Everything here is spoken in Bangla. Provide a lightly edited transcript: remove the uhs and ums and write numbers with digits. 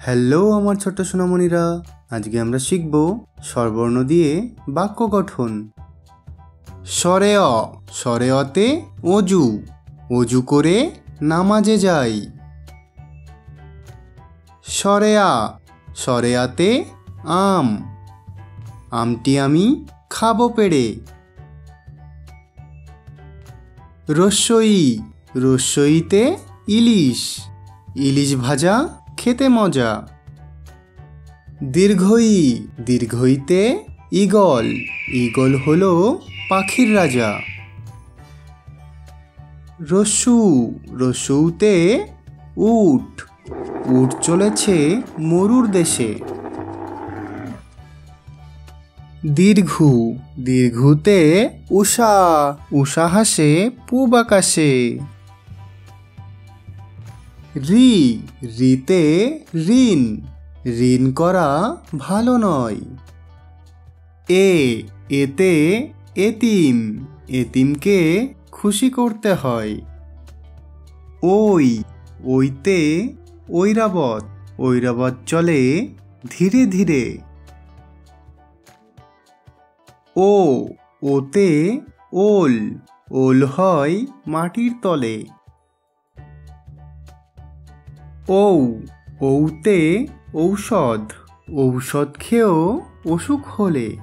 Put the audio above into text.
হ্যালো আমার ছোট্ট সোনামণিরা, আজকে আমরা শিখব স্বরবর্ণ দিয়ে বাক্য গঠন। স্বরে অ, স্বরে অতে অজু, অজু করে নামাজে যাই। স্বরে আ, স্বরে আতে আম, আমটি আমি খাবো পেড়ে। রস্যই, রস্যইতে ইলিশ, ইলিশ ভাজা খেতে মজা। দীর্ঘই, দীর্ঘইতে ঈগল, ঈগল হলো পাখির রাজা। রস্যু, রস্যুতে উট, উট চলেছে মরুর দেশে। দীর্ঘু, দীর্ঘুতে উষা, উষা হাসে পূব আকাশে। রি, রিতে ঋণ, ঋণ করা ভালো নয়। এ, এতে এতিম, এতিমকে খুশি করতে হয়। ওই, ওইতে ঐরাবত, ঐরাবত চলে ধীরে ধীরে। ও, ওতে ওল, ওল হয় মাটির তলে। ঔ, ঔতে ঔষধ, ঔষধ খেয়েও অসুখ হলে।